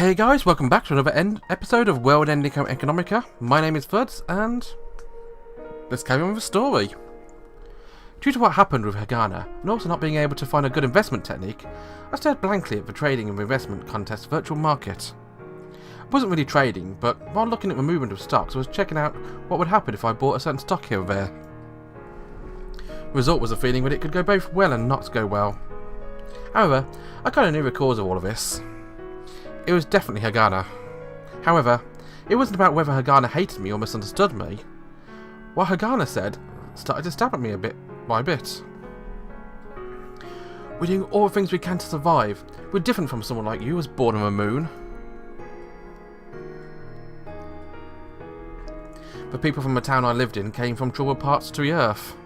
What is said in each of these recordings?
Hey guys, welcome back to another episode of World End Economica. My name is Fuds, and let's carry on with the story. Due to what happened with Hagana, and also not being able to find a good investment technique, I stared blankly at the trading and investment contest virtual market. I wasn't really trading, but while looking at the movement of stocks, I was checking out what would happen if I bought a certain stock here or there. The result was a feeling that it could go both well and not go well. However, I kind of knew the cause of all of this. It was definitely Hagana. However, it wasn't about whether Hagana hated me or misunderstood me. What Hagana said started to stab at me a bit by bit. We're doing all the things we can to survive. We're different from someone like you who was born on the moon. The people from the town I lived in came from troubled parts to the earth.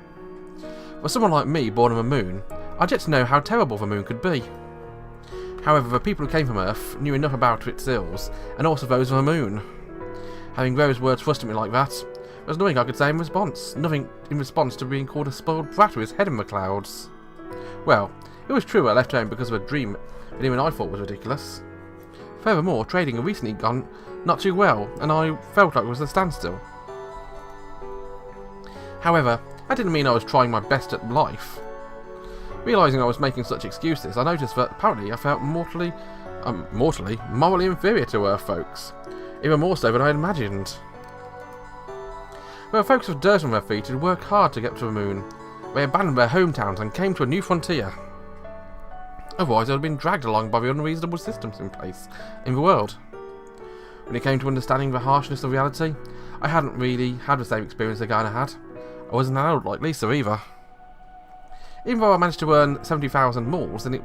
For someone like me, born on the moon, I'd yet to know how terrible the moon could be. However, the people who came from Earth knew enough about its ills, and also those of the moon. Having those words thrust at me like that, there was nothing I could say in response. Nothing in response to being called a spoiled brat with his head in the clouds. Well, it was true I left home because of a dream that even I thought was ridiculous. Furthermore, trading had recently gone not too well, and I felt like it was a standstill. However, that didn't mean I was trying my best at life. Realising I was making such excuses, I noticed that apparently I felt morally inferior to Earth folks. Even more so than I had imagined. There were folks with dirt on their feet who worked hard to get to the moon. They abandoned their hometowns and came to a new frontier. Otherwise, they would have been dragged along by the unreasonable systems in place in the world. When it came to understanding the harshness of reality, I hadn't really had the same experience Hagana had. I wasn't an adult like Lisa either. Even though I managed to earn 70,000 moles, then it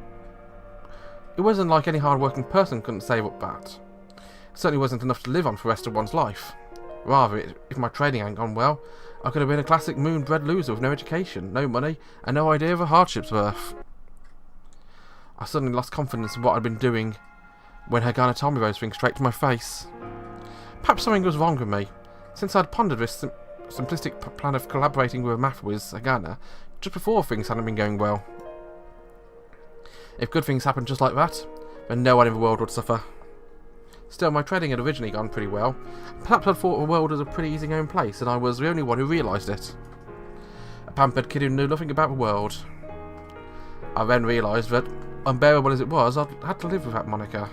wasn't like any hard-working person couldn't save up that. It certainly wasn't enough to live on for the rest of one's life. Rather, if my trading hadn't gone well, I could have been a classic moon-bred loser with no education, no money, and no idea of the hardships of Earth. I suddenly lost confidence in what I'd been doing when Hagana told me those things straight to my face. Perhaps something was wrong with me, since I'd pondered this simplistic plan of collaborating with a math whiz, Hagana, just before things hadn't been going well. If good things happened just like that, then no one in the world would suffer. Still, my trading had originally gone pretty well. Perhaps I'd thought the world was a pretty easygoing place, and I was the only one who realised it. A pampered kid who knew nothing about the world. I then realised that, unbearable as it was, I had to live with that moniker.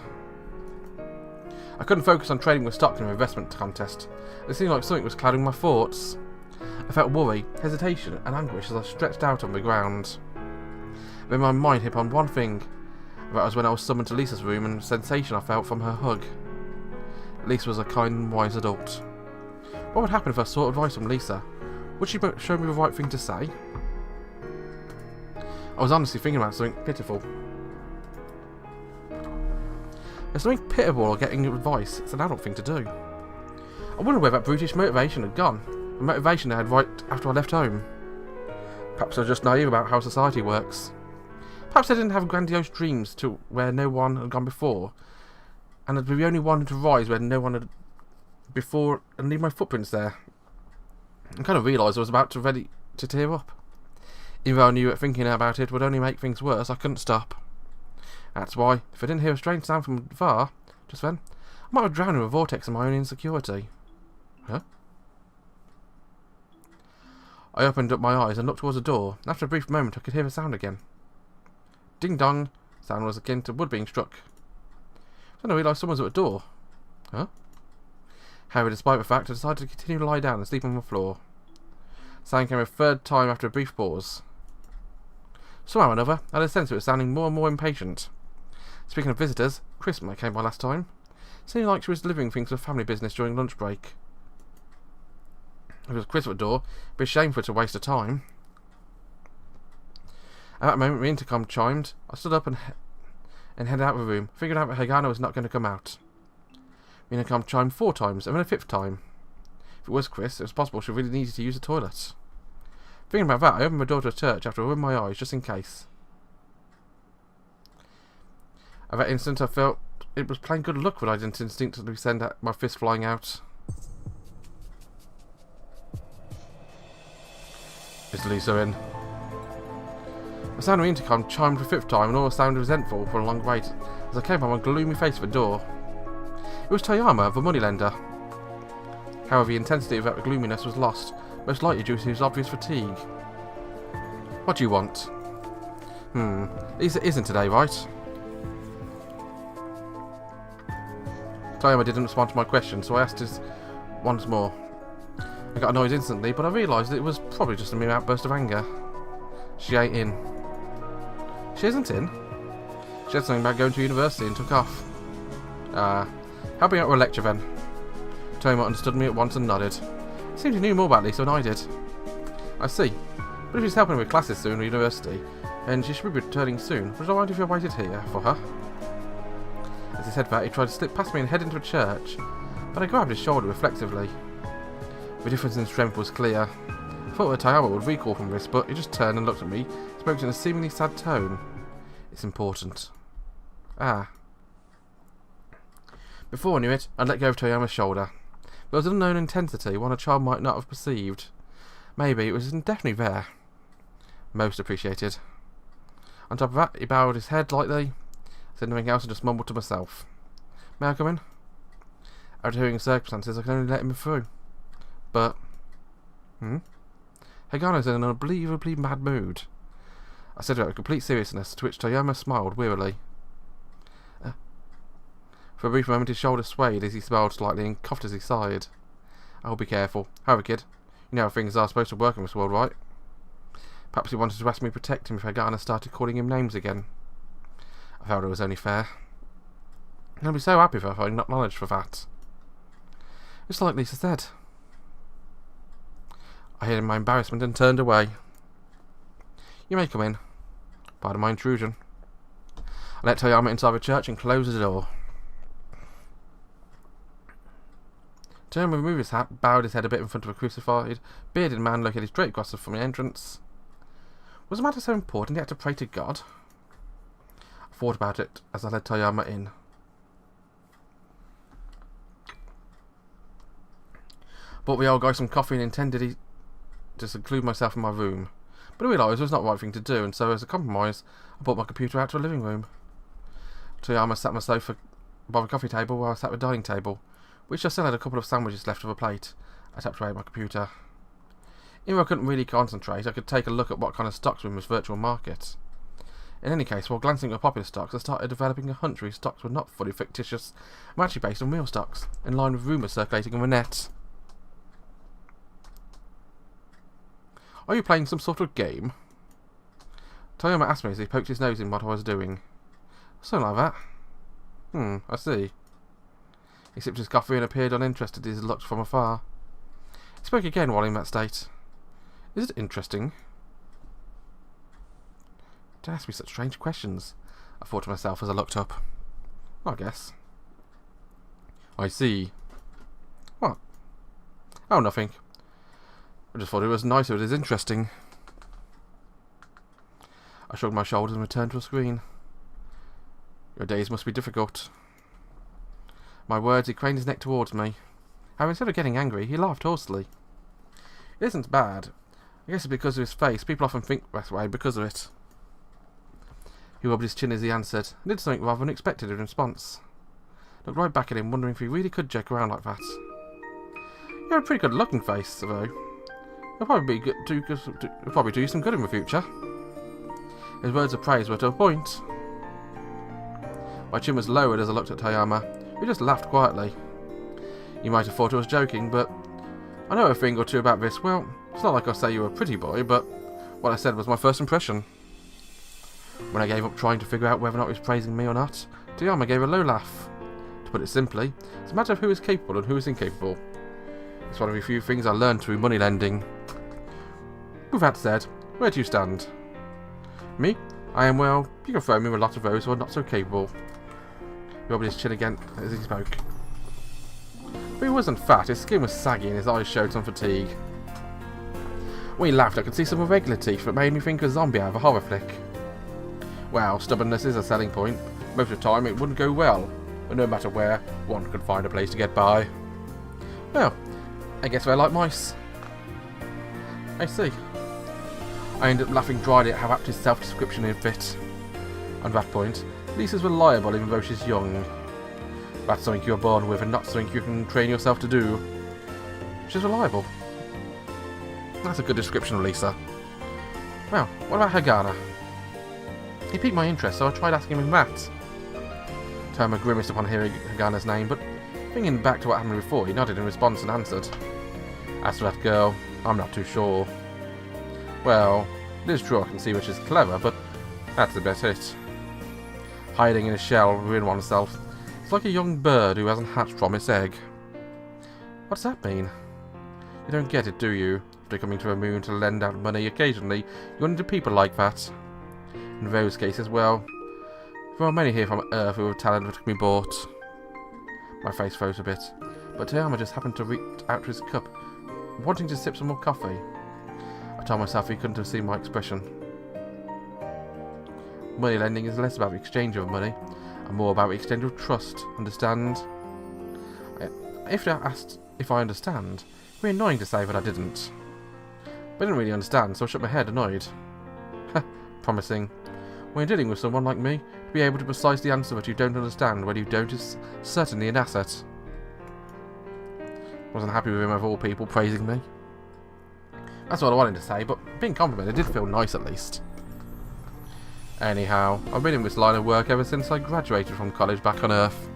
I couldn't focus on trading with stocks in an investment contest. It seemed like something was clouding my thoughts. I felt worry, hesitation, and anguish as I stretched out on the ground. Then my mind hit on one thing. That was when I was summoned to Lisa's room and the sensation I felt from her hug. Lisa was a kind and wise adult. What would happen if I sought advice from Lisa? Would she show me the right thing to say? I was honestly thinking about something pitiful. There's something pitiable of getting advice. It's an adult thing to do. I wondered where that brutish motivation had gone. The motivation I had right after I left home. Perhaps I was just naive about how society works. Perhaps I didn't have grandiose dreams to where no one had gone before, and I'd be the only one to rise where no one had before and leave my footprints there. I kind of realised I was about to ready to tear up. Even though I knew that thinking about it would only make things worse, I couldn't stop. That's why, if I didn't hear a strange sound from far, just then, I might have drowned in a vortex of my own insecurity. Huh? I opened up my eyes and looked towards the door. After a brief moment, I could hear the sound again. Ding dong! The sound was akin to wood being struck. Then I realised someone was at the door. Huh? However, despite the fact, I decided to continue to lie down and sleep on the floor. The sound came a third time after a brief pause. Somehow or another, I had a sense it was sounding more and more impatient. Speaking of visitors, Chris came by last time. Seemed like she was delivering things for family business during lunch break. If it was Chris at the door, it'd be a shame for her to waste her time. At that moment, the intercom chimed. I stood up and headed out of the room, figuring out that Hagana was not going to come out. The intercom chimed 4 times, and then a 5th time. If it was Chris, it was possible she really needed to use the toilet. Thinking about that, I opened the door to a church after I rubbed my eyes, just in case. At that instant, I felt it was plain good luck that I didn't instinctively send my fist flying out. Is Lisa in? The sound of the intercom chimed for the 5th time, and all sounded resentful for a long wait as I came on a gloomy face at the door. It was Toyama, the moneylender. However, the intensity of that gloominess was lost, most likely due to his obvious fatigue. What do you want? It isn't today, right? Toyama didn't respond to my question, so I asked his once more. I got annoyed instantly, but I realised it was probably just a mere outburst of anger. She ain't in. She isn't in? She had something about going to university and took off. Help me out with a lecture then. Toyama understood me at once and nodded. It seemed he knew more about Lisa than I did. I see. But if she's helping with classes soon at university, and she should be returning soon, would I mind if you waited here for her? As he said that, he tried to slip past me and head into a church, but I grabbed his shoulder reflexively. The difference in strength was clear. I thought that Toyama would recoil from this, but he just turned and looked at me, spoke in a seemingly sad tone. It's important. Before I knew it, I'd let go of Toyama's shoulder. There was an unknown intensity, one a child might not have perceived. Maybe it was definitely there. Most appreciated. On top of that, he bowed his head lightly, said nothing else and just mumbled to myself. May I come in? After hearing circumstances, I can only let him through. But... Hagano's in an unbelievably mad mood. I said it with complete seriousness, to which Toyama smiled wearily. For a brief moment his shoulders swayed as he smiled slightly and coughed as he sighed. I'll be careful. However, kid, you know how things are supposed to work in this world, right? Perhaps he wanted to ask me to protect him if Hagana started calling him names again. I felt it was only fair. I'd be so happy if I found knowledge for that. Just like Lisa said. I hid in my embarrassment and turned away. You may come in. Pardon my intrusion. I let Toyama inside the church and closed the door. Toyama removed his hat, bowed his head a bit in front of a crucified, bearded man located straight across from the entrance. Was the matter so important he had to pray to God? I thought about it as I led Toyama in. Bought the old guy some coffee and intended to seclude myself in my room. But I realised it was not the right thing to do, and so as a compromise, I brought my computer out to the living room. Toyama sat on the sofa by the coffee table while I sat at the dining table, which I still had a couple of sandwiches left of a plate. I tapped away at my computer. Even though I couldn't really concentrate, I could take a look at what kind of stocks were in this virtual market. In any case, while glancing at popular stocks, I started developing a hunch whose stocks were not fully fictitious, but actually based on real stocks, in line with rumours circulating on the net. Are you playing some sort of game? Toyama asked me as he poked his nose in what I was doing. Something like that. I see. He sipped his coffee and appeared uninterested as he looked from afar. He spoke again while in that state. Is it interesting? Don't ask me such strange questions, I thought to myself as I looked up. Well, I guess. I see. What? Oh, nothing. I just thought it was nice if it is interesting. I shrugged my shoulders and returned to a screen. Your days must be difficult. My words, he craned his neck towards me. However, instead of getting angry, he laughed hoarsely. It isn't bad. I guess it's because of his face. People often think that way because of it. He rubbed his chin as he answered, and did something rather unexpected in response. I looked right back at him, wondering if he really could joke around like that. You have a pretty good-looking face, though. You'll probably do you some good in the future. His words of praise were to a point. My chin was lowered as I looked at Toyama, who just laughed quietly. You might have thought I was joking, but I know a thing or two about this. Well, it's not like I say you were a pretty boy, but what I said was my first impression. When I gave up trying to figure out whether or not he was praising me or not, Toyama gave a low laugh. To put it simply, it's a matter of who is capable and who is incapable. It's one of the few things I learned through money lending. With that said, where do you stand? Me? I am, well, you can throw me with a lot of those who are not so capable. He rubbed his chin again as he spoke. But he wasn't fat, his skin was saggy and his eyes showed some fatigue. When he laughed, I could see some irregular teeth that made me think of a zombie out of a horror flick. Well, stubbornness is a selling point. Most of the time it wouldn't go well, but no matter where, one could find a place to get by. Well, I guess they're like mice. I see. I ended up laughing dryly at how apt his self-description had fit. On that point, Lisa's reliable even though she's young. That's something you're born with and not something you can train yourself to do. She's reliable. That's a good description of Lisa. Well, what about Hagana? He piqued my interest, so I tried asking him that. Toyama grimaced upon hearing Hagana's name, but thinking back to what happened before, he nodded in response and answered. As for that girl, I'm not too sure. Well, it is true I can see that she's clever, but that's about it. Hiding in a shell, ruin oneself. It's like a young bird who hasn't hatched from its egg. What does that mean? You don't get it, do you? After coming to a moon to lend out money occasionally, you run into people like that. In those cases, well, there are many here from Earth who have talent that can be bought. My face froze a bit, but Toyama just happened to reach out to his cup, wanting to sip some more coffee. I told myself he couldn't have seen my expression. Money lending is less about the exchange of money, and more about the exchange of trust. Understand? If they asked if I understand, it would be annoying to say that I didn't. But I didn't really understand, so I shook my head, annoyed. Promising. When you're dealing with someone like me, to be able to precisely answer what you don't understand when you don't is certainly an asset. Wasn't happy with him of all people praising me. That's what I wanted to say, but being complimented did feel nice at least. Anyhow, I've been in this line of work ever since I graduated from college back on Earth.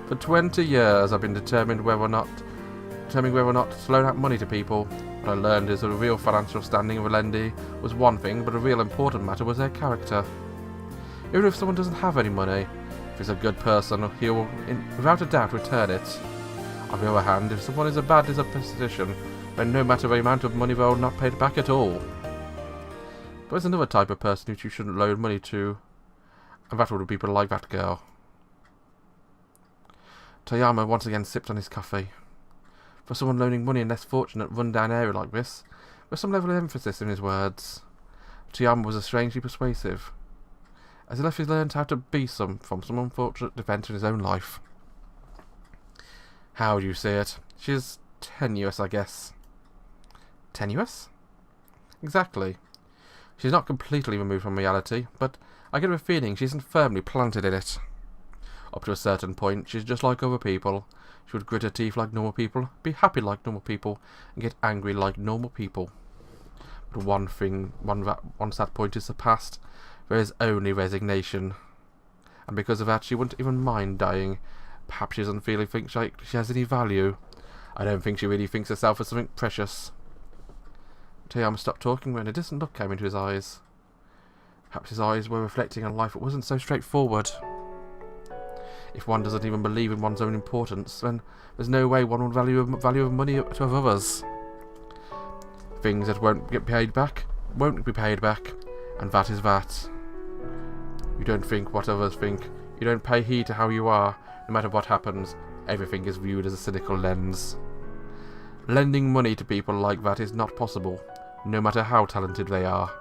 For 20 years I've been determining whether or not to loan out money to people. What I learned is that the real financial standing of a lendee was one thing, but a real important matter was their character. Even if someone doesn't have any money, if he's a good person, he will, without a doubt, return it. On the other hand, if someone is a bad disposition, then no matter the amount of money, they will not pay it back at all. But there's another type of person who you shouldn't loan money to, and that would be people like that girl. Toyama once again sipped on his coffee. For someone loaning money in a less fortunate, run-down area like this, with some level of emphasis in his words, Toyama was strangely persuasive, as if he learned how to be from some unfortunate event in his own life. How do you see it? She is tenuous, I guess. Tenuous? Exactly. She's not completely removed from reality, but I get a feeling she isn't firmly planted in it. Up to a certain point, she's just like other people. She would grit her teeth like normal people, be happy like normal people, and get angry like normal people. But once that point is surpassed, there is only resignation. And because of that, she wouldn't even mind dying. Perhaps she doesn't really think she has any value. I don't think she really thinks herself as something precious. Toyama stopped talking when a distant look came into his eyes. Perhaps his eyes were reflecting on life that wasn't so straightforward. If one doesn't even believe in one's own importance, then there's no way one would value of money to others. Things that won't get paid back won't be paid back, and that is that. You don't think what others think. You don't pay heed to how you are. No matter what happens, everything is viewed as a cynical lens. Lending money to people like that is not possible, no matter how talented they are.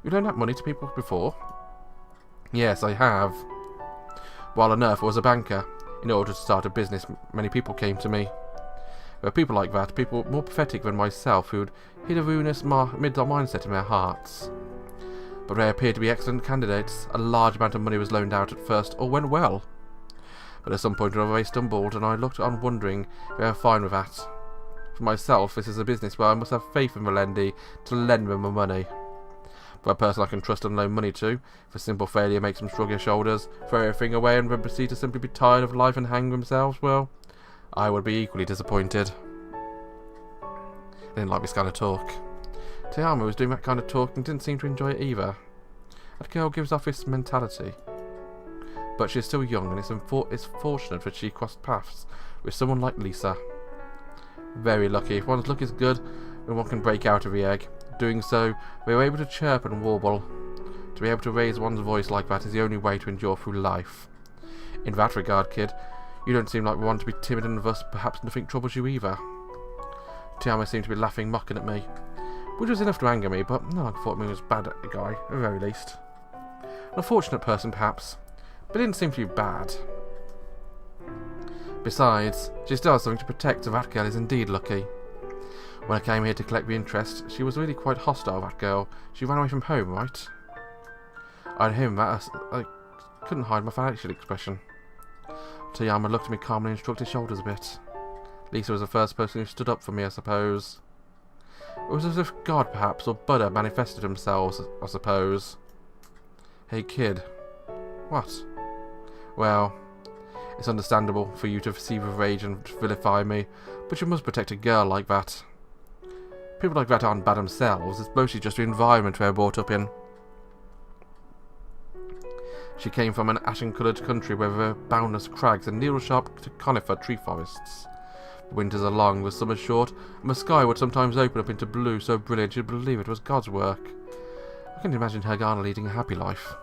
You loaned out money to people before? Yes, I have. While on Earth I was a banker. In order to start a business, many people came to me. There were people like that, people more pathetic than myself, who would hid a ruinous mindset in their hearts. But they appeared to be excellent candidates. A large amount of money was loaned out at first, all went well. But at some point or other they stumbled, and I looked on wondering if they were fine with that. For myself, this is a business where I must have faith in the lendee to lend them the money. For a person I can trust and loan money to, if a simple failure makes them shrug their shoulders, throw everything away and then proceed to simply be tired of life and hang themselves, well, I would be equally disappointed. I didn't like this kind of talk. Toyama was doing that kind of talk and didn't seem to enjoy it either. That girl gives off this mentality. But she's still young, and it's fortunate that she crossed paths with someone like Lisa. Very lucky. If one's luck is good, then one can break out of the egg. Doing so, we are able to chirp and warble. To be able to raise one's voice like that is the only way to endure through life. In that regard, kid, you don't seem like one to be timid and thus perhaps nothing troubles you either. Toyama seemed to be laughing, mocking at me, which was enough to anger me, but no one thought me was a bad guy, at the very least. An unfortunate person, perhaps, but didn't seem to be bad. Besides, she still has something to protect, so that girl is indeed lucky. When I came here to collect the interest, she was really quite hostile, that girl. She ran away from home, right? I'd him that I couldn't hide my financial expression. Toyama looked at me calmly and shrugged his shoulders a bit. Lisa was the first person who stood up for me, I suppose. It was as if God, perhaps, or Buddha manifested themselves, I suppose. Hey, kid. What? Well, it's understandable for you to seethe with rage and vilify me, but you must protect a girl like that. People like that aren't bad themselves, it's mostly just the environment they're brought up in. She came from an ashen-coloured country where there were boundless crags and needle-sharp conifer tree forests. The winters are long, the summers short, and the sky would sometimes open up into blue so brilliant you'd believe it was God's work. I couldn't imagine Hagana leading a happy life.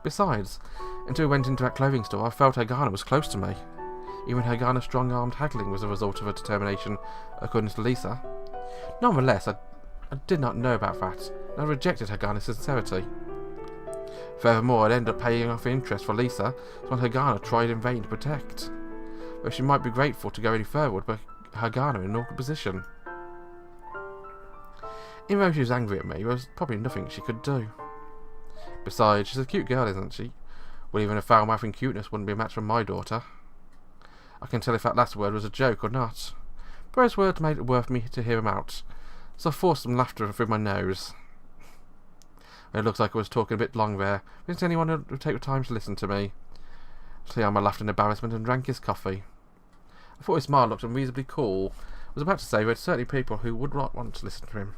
Besides, until we went into that clothing store, I felt Hagana was close to me. Even Hagana's strong-armed haggling was a result of her determination, according to Lisa. Nonetheless, I did not know about that, and I rejected Hagana's sincerity. Furthermore, I'd end up paying off interest for Lisa, so when Hagana tried in vain to protect. Though she might be grateful to go any further, would put Hagana in an awkward position. Even though she was angry at me, there was probably nothing she could do. Besides, she's a cute girl, isn't she? Well, even a foul mouth and cuteness wouldn't be a match for my daughter. I can tell if that last word was a joke or not. But those words made it worth me to hear them out, so I forced some laughter through my nose. It looks like I was talking a bit long there. Isn't anyone who would take the time to listen to me? Toyama laughed in embarrassment and drank his coffee. I thought his smile looked unreasonably cool. I was about to say there were certainly people who would not want to listen to him.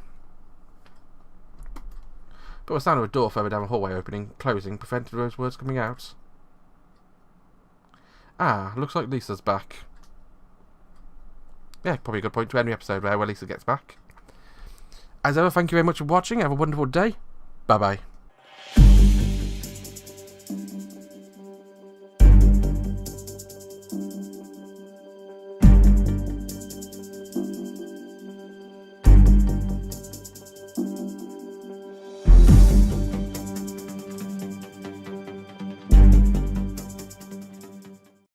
But the sound of a door further down the hallway opening and closing prevented those words coming out. Ah, looks like Lisa's back. Yeah, probably a good point to end the episode there where Lisa gets back. As ever, thank you very much for watching. Have a wonderful day. Bye-bye.